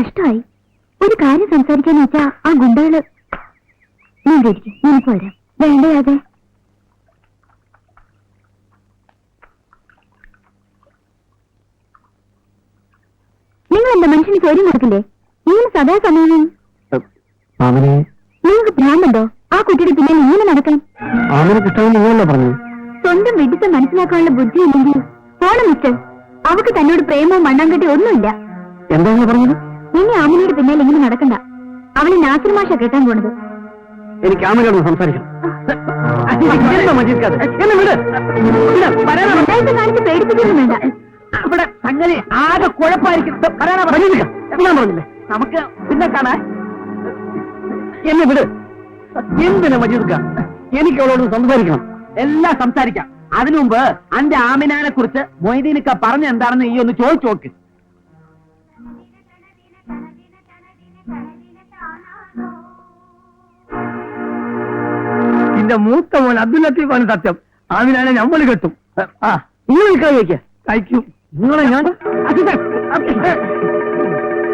കഷ്ടമായി. ഒരു കാര്യം സംസാരിക്കാന്ന് വെച്ചാ ആ ഗുണ്ടകള്. നിനക്ക് വരാം. വേണ്ടയാതെ നിങ്ങൾ എന്താ മനുഷ്യന് ചോദ്യം കൊടുക്കില്ലേ? ഇങ്ങനെ സദാസമയം നിങ്ങൾക്ക് ഭ്രാന്തുണ്ടോ? ആ കുട്ടിയുടെ പിന്നിൽ ഇങ്ങനെ നടക്കാൻ. സ്വന്തം വിഡിത്തം മനസ്സിലാക്കാനുള്ള ബുദ്ധി ഇല്ലെങ്കിൽ പോണം മിസ്റ്റർ. അവക്ക് തന്നോട് പ്രേമവും മണ്ണാങ്കട്ടി ഒന്നുമില്ല. എന്താ പറഞ്ഞത്? ഇനി ആമിനയുടെ പിന്നാലെ ഇങ്ങനെ നടക്കണ്ട. അവളെ നാസിർ മാഷ കേട്ടാൻ പോണത്. എനിക്ക് ആമിനോട് സംസാരിക്കണം. കാണിച്ച് പേടിപ്പിക്കൊന്നും വേണ്ട. അവിടെ സംഗതി ആകെ കുഴപ്പമായിരിക്കും. ഞാൻ പറഞ്ഞില്ലേ നമുക്ക് പിന്നെ കാണാൻ. എന്നെ വിട്. എന്തിനാ മജീദ്ക്ക? എനിക്ക് അവളോട് സംസാരിക്കണം. എല്ലാം സംസാരിക്കാം. അതിനു മുമ്പ് അന്റെ ആമിനാനെ കുറിച്ച് മൊയ്തീനിക്ക പറഞ്ഞ എന്താണെന്ന് ഈ ഒന്ന് ചോദിച്ചു നോക്ക്. എന്റെ മൂത്ത മോൻ അബ്ദുൽ ലത്തീഫാണ് സത്യം. ആമിനാനെ നമ്മൾ കെട്ടും. ആ നിങ്ങൾ കഴിക്കുക കഴിക്കും. നിങ്ങളെ ഞാൻ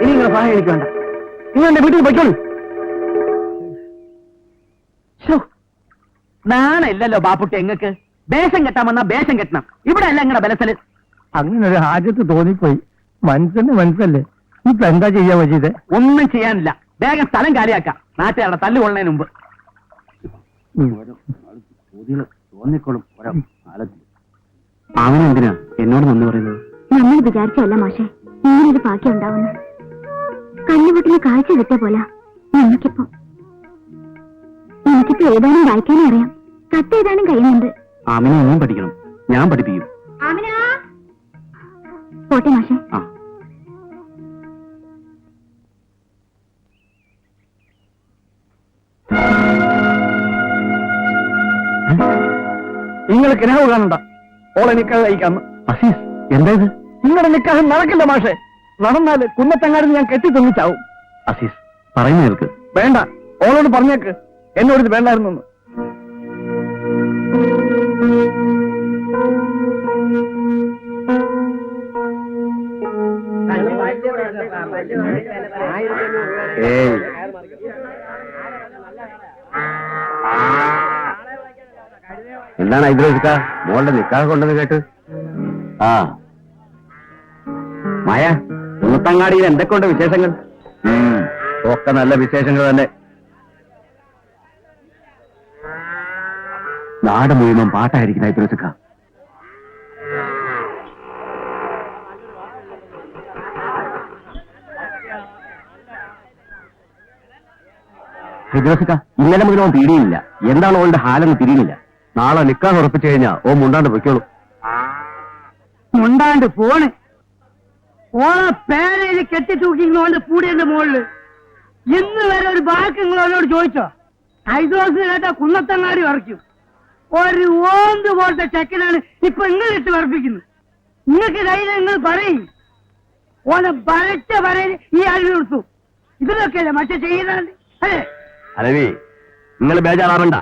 ഇനി നിങ്ങളെ സഹായം എനിക്ക് വേണ്ട. നിങ്ങൾ എന്റെ വീട്ടിൽ പോയിക്കോളൂ. നാണല്ലോ ബാപ്പുട്ടി. എങ്ങക്ക് വേഷം കെട്ടാൻ വന്നാ വേഷം കെട്ടണം. ഇവിടെ അല്ല എങ്ങനെ ബലസല്. അങ്ങനെ ഒരു ഹാജത്ത് തോന്നിപ്പോയി. മനസ്സല്ലേ. ഇപ്പൊ എന്താ ചെയ്യാൻ പറ്റിയത്? ഒന്നും ചെയ്യാനില്ല. വേഗം സ്ഥലം കാലിയാക്കാം. നാട്ടുകാരുടെ തല്ലുകൊള്ളതിന് മുമ്പ്. തോന്നിക്കോളും. അവനെന്തിനാ എന്നോട് നന്ദി പറയുന്നത്? നമ്മൾ വിചാരിച്ചല്ല മാഷെ ഇങ്ങനൊരു ഭാഗ്യം ഉണ്ടാവുന്നു. കണ്ണുപൊട്ടിന് കാഴ്ച കിട്ടിയ പോലെ എനിക്കിപ്പോ ഏതാനും വായിക്കാനും അറിയാം. കത്ത് ഏതാനും കഴിയുന്നുണ്ട്. ആമിന ഒന്നും പഠിക്കണം. ഞാൻ പഠിപ്പിക്കും. പോട്ടെ മാഷെ. നിങ്ങൾ കിനാവ് കാണണ്ട. ഓളെ നിക്കാഹ് കഴിക്കാന്ന്. അസീസ് എന്തായത്? നിങ്ങളുടെ നിക്കാഹ് നടക്കില്ല മാഷെ. നടന്നാല് കുന്നത്തങ്ങാടിന് ഞാൻ കെട്ടി തുന്നിച്ചാവും. അസീസ് പറയുന്ന കേൾക്ക്. വേണ്ട. ഓളോട് പറഞ്ഞേക്ക് എന്നോട് ഇത് വേണ്ടായിരുന്നു. എന്താണ് ഐദ്രോസിക്ക മോളുടെ നിക്കാഹ് കൊണ്ടെന്ന് കേട്ട്? ആ മായ, കുന്നത്തങ്ങാടിയിൽ എന്തൊക്കെയുണ്ട് വിശേഷങ്ങൾ? ഒക്കെ നല്ല വിശേഷങ്ങൾ തന്നെ. നാട് മുഴുവൻ പാട്ടായിരിക്കും ഐദ്രോസിക്ക. ഐദ്രോസിക്ക ഇന്നലെ മുഴുവൻ തീരെയില്ല. എന്താണ് ഓളുടെ ഹാലെന്ന് തിരിയുന്നില്ല. നാളെ നിക്കാഹ് ഉറപ്പിച്ചു കഴിഞ്ഞാ ഓ മുണ്ടാണ്ട് പൊയ്ക്കോളൂ. മുണ്ടാണ്ട് പോണ്. ഓളെ പേരയിൽ കെട്ടി തൂക്കിങ്ങോണ്ട് കൂടിയന്റെ മുകളില് ഇന്ന് വരെ ഒരു ബാക്കി നിങ്ങളോട് ചോദിച്ചോ? ഐദ്രോസ് കേട്ട കുന്നത്തങ്ങാടി ഉറക്കും. ഒരു ഓന്ത് പോലത്തെ ചെക്കനാണ് ഇപ്പൊ നിങ്ങൾ ഇട്ട് ഉറപ്പിക്കുന്നത്. നിങ്ങൾക്ക് ധൈര്യം നിങ്ങൾ പറയും. ഓനെ വരച്ച പറയിൽ ഈ അഴിവ് കൊടുത്തു. ഇതിലൊക്കെയല്ലേ മറ്റേ ചെയ്യുന്നത്. അല്ലേ അലവി, നിങ്ങൾ ബേജാറാവണ്ട.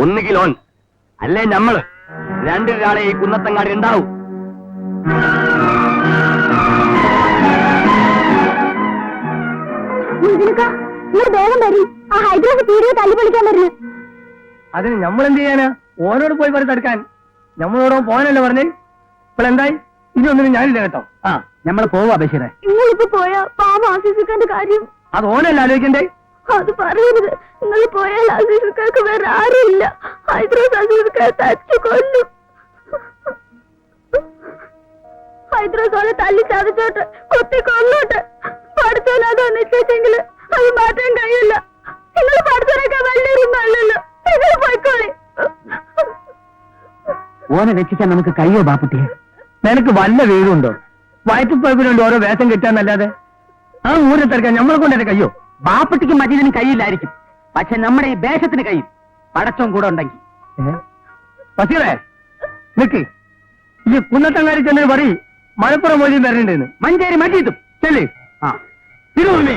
ഒന്നുകിൽ ഓൻ അല്ലേ നമ്മള് രണ്ടൊരാളെ ഈ കുന്നത്തങ്ങാടി ഉണ്ടാവും. വേഗം വരും. ആ ഹൈദ്രോസ് പീടിയെ തല്ലി പൊളിക്കാൻ വരുന്നു. അതിന് നമ്മളെന്ത് ചെയ്യാനാ? ഓനോട് പോയി പറഞ്ഞ് തടുക്കാൻ. നമ്മളോടോ പോകാനല്ലേ പറഞ്ഞേ. ഇപ്പോൾ എന്തായി? ഇനി ഒന്നിനും ഞാനില്ല കേട്ടോ. ആ നമ്മൾ പോവാ ബഷീറെ. നിങ്ങളിപ്പോ പോയാ പാവം ആശിസിക്കാന്റെ കാര്യം. അത് ഓനല്ല ആലോചിക്കണ്ടേ. അത് പറയരുത്. നിങ്ങൾ പോയാൽ ആശിസിക്കാർക്ക് വേറെ ആരുമില്ല. ഹൈദ്രോസ് ആശിസിക്കാരെ തച്ചു കൊല്ലും. ഹൈദ്രോസ് ഓനെ തല്ലി ചതച്ചോട്ടെ, കൊത്തി കൊന്നോട്ടെ. പഠിത്തം അതോ നിശ്ചയിച്ചെങ്കിൽ അത് മാറ്റാൻ കഴിയില്ല. നിങ്ങൾ പഠിത്തമൊക്കെ വലിയൊരുമല്ലല്ലോ. നിങ്ങൾ പോയിക്കോളി. ഓനെ രക്ഷിക്കാൻ നമുക്ക് കഴിയോ ബാപ്പുട്ടിയെ? നിനക്ക് വല്ല വീടുണ്ടോ? വയറ്റുപ്പഴപ്പിനുണ്ട് ഓരോ വേഷം കിട്ടാന്നല്ലാതെ. ആ ഊരെ തിരക്കാൻ നമ്മളെ കൊണ്ടേ കഴിയോ? ബാപ്പുട്ടിക്ക് മജീദിനും കഴിയില്ലായിരിക്കും. പക്ഷെ നമ്മുടെ ഈ വേഷത്തിന് കഴിയും. പടച്ചവും കൂടെ ഉണ്ടെങ്കിൽ. ബഷീറേ നിക്ക്. ഈ കുന്നത്തങ്ങാടി ചെന്ന് പറയും മലപ്പുറം മൊഴിയും വരണ്ടെന്ന്. മഞ്ചേരി മജീദും ചെല്ലേ. ആ തിരുവണ്ണി.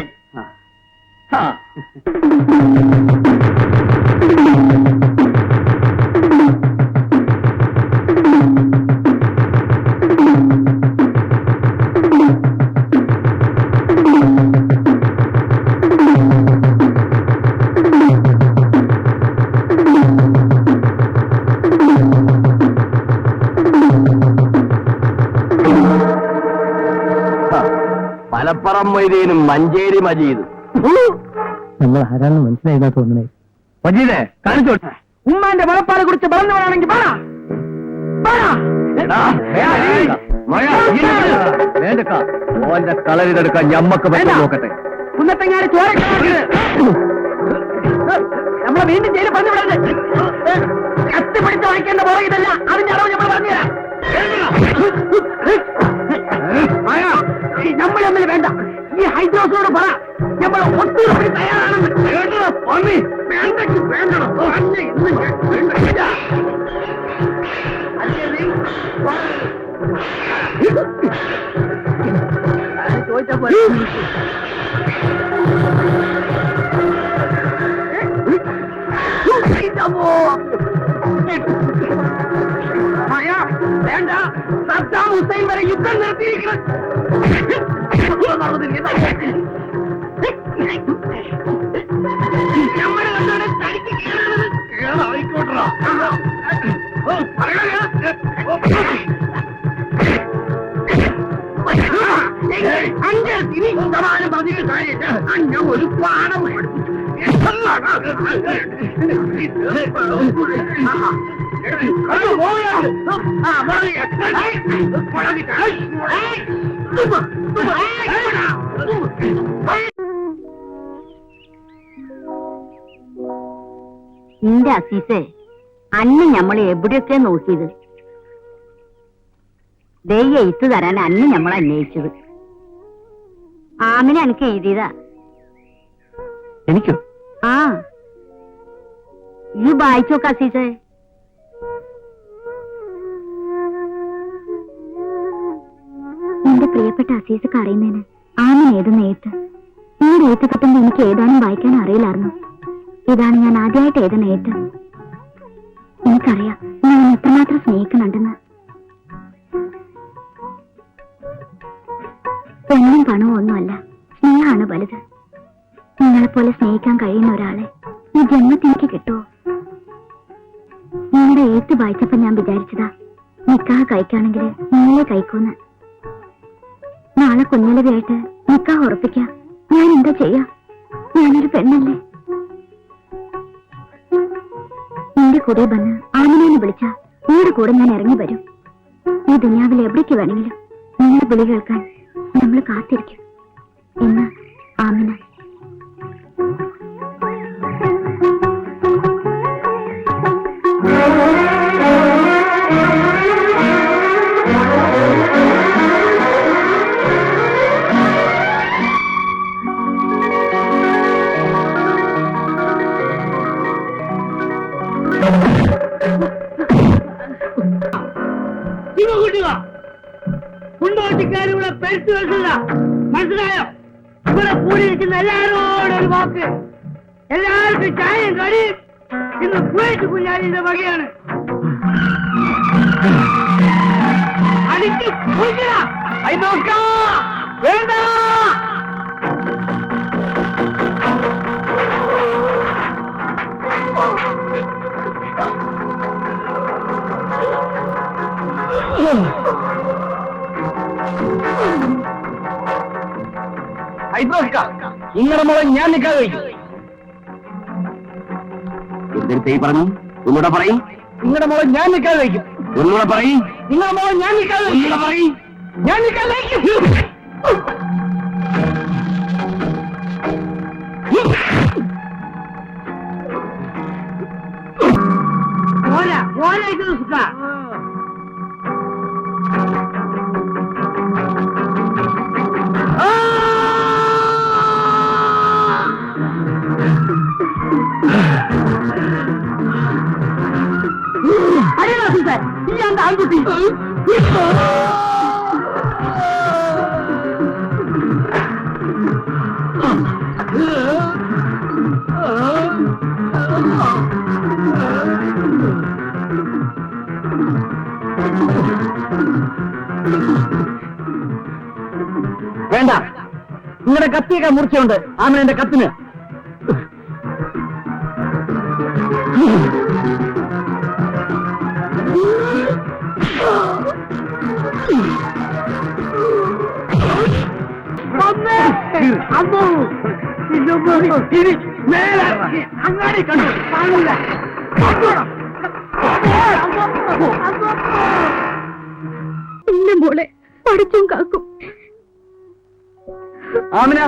മലപ്പുറം മൊയ്തീനും മഞ്ചേരി മജീദും. നമ്മൾ ആരാണെന്ന് മനസ്സിലായിന്നാ തോന്നണേ. മജീദേ കാണിച്ചോട്ടെ. ഉമ്മാന്റെ മലപ്പാലെ കുറിച്ച് പറഞ്ഞവരാണെങ്കിൽ ഓന്റെ കളരിതെടുക്കാൻ ഞമ്മക്ക് പറ്റും നോക്കട്ടെ. കുന്നത്തങ്ങാട് ചോര നമ്മളെ വീണ്ടും ജയിലിൽ പറഞ്ഞു വിടരുത്. കത്തി പിടിച്ച് വായിക്കേണ്ട പോയിട്ടല്ല, അതിന്റെ അളവ് നമ്മൾ പറഞ്ഞുതരാം. നമ്മൾ തമ്മിൽ വേണ്ട. ഈ ഹൈദ്രോസിനോട് പറ നമ്മൾ ഒത്തുകൂടി തയ്യാറാണെന്ന്. ചോദിച്ചപ്പോ വേണ്ട. സദ്ദാം ഹുസൈൻ വരെ യുദ്ധം നിർത്തിയിരിക്കണം. നമ്മുടെ കണ്ടോടെ തടിക്ക് ആയിക്കോട്ടോ. ഇനി സമാനം പറഞ്ഞിട്ട് കാര്യമില്ല. ഞാൻ ഒരു പാഠം നിന്റെ അസീസേ, അന്ന് ഞമ്മളെ എവിടെയൊക്കെ നോക്കിയത്. ദയ എഴുത്തു തരാൻ അന്ന് ഞമ്മൾ അന്വേഷിച്ചത്. ആമിനെ എനിക്ക് എഴുതിയതാ. എനിക്കോ? ആ, ഈ വായിച്ചോക്ക അസീസേ. എന്റെ പ്രിയപ്പെട്ട അസീസക്ക് അറിയുന്നതിന് ആമിന് ഏതെന്ന് എഴുത്ത്. ഈ എഴുത്ത് കിട്ടുമ്പോൾ എനിക്ക് ഏതാനും വായിക്കാൻ അറിയില്ലായിരുന്നു. ഇതാണ് ഞാൻ ആദ്യമായിട്ട് എഴുതുന്ന എഴുത്ത്. എനിക്കറിയാം ഞാൻ എത്രമാത്രം സ്നേഹിക്കുന്നുണ്ടെന്ന്. പെണ്ണും പണവും ഒന്നുമല്ല, സ്നേഹമാണ് വലുത്. നിങ്ങളെപ്പോലെ സ്നേഹിക്കാൻ കഴിയുന്ന ഒരാളെ ഈ ജന്മത്തിൽ എനിക്ക് കിട്ടുമോ? നിങ്ങളുടെ എഴുത്ത് വായിച്ചപ്പോ ഞാൻ വിചാരിച്ചതാ നിക്കാഹ് കഴിക്കാണെങ്കിൽ നിങ്ങളെ കഴിക്കൂന്ന്. നാളെ കുഞ്ഞലവിയായിട്ട് നിക്കാഹ് ഉറപ്പിക്കാം. ഞാൻ എന്താ ചെയ്യാ? ഞാനൊരു പെണ്ണല്ലേ. നിന്റെ കൂടെ വന്ന് ആമിനെന്ന് വിളിച്ചാ നിങ്ങളുടെ കൂടെ ഞാൻ ഇറങ്ങി വരും. ഈ ദുനിയാവിൽ എവിടേക്ക് വേണമെങ്കിലും നിങ്ങളുടെ വിളി കേൾക്കാൻ നമ്മൾ കാത്തിരിക്കും എന്ന് ആമിന. കുണ്ടോട്ടിക്കാരിവിടെ പെരുത്തു വെച്ചില്ല, മനസ്സിലായോ? ഇവിടെ കൂടിയിരിക്കുന്ന എല്ലാവരോടും ഒരു വാക്ക്. എല്ലാവർക്കും ചായയും കടിയും ഇന്ന് കുവൈറ്റ് കുഞ്ഞാലിന്റെ വകയാണ്. അടിച്ച് വേണ്ട. നിങ്ങളുടെ മോളെ ഞാൻ നിൽക്കാതെ വയ്ക്കും. എന്തെടുത്ത് പറഞ്ഞു? ഒന്നുകൂടെ പറയും. നിങ്ങളുടെ മോളെ ഞാൻ നിൽക്കാതെ വയ്ക്കും. ഒന്നുകൂടെ പറയും. നിങ്ങളുടെ മോളെ ഞാൻ നിൽക്കാതെ ഒന്നുകൂടെ പറയും. ഞാൻ നിൽക്കാതെ വയ്ക്കും. ഓല ഇത് സുഖ. ഇയാളുടെ ആൺകുട്ടി വേണ്ട. നിങ്ങളുടെ കത്തിയൊക്കെ മുറിച്ചുണ്ട് ആമേന്റെ കത്തിന്. അമ്മോ ഇനി മേലെ അങ്ങാടി കണ്ടു കാണൂല. എന്റെ മോളെ പഠിച്ചും കാക്കും. ആമിന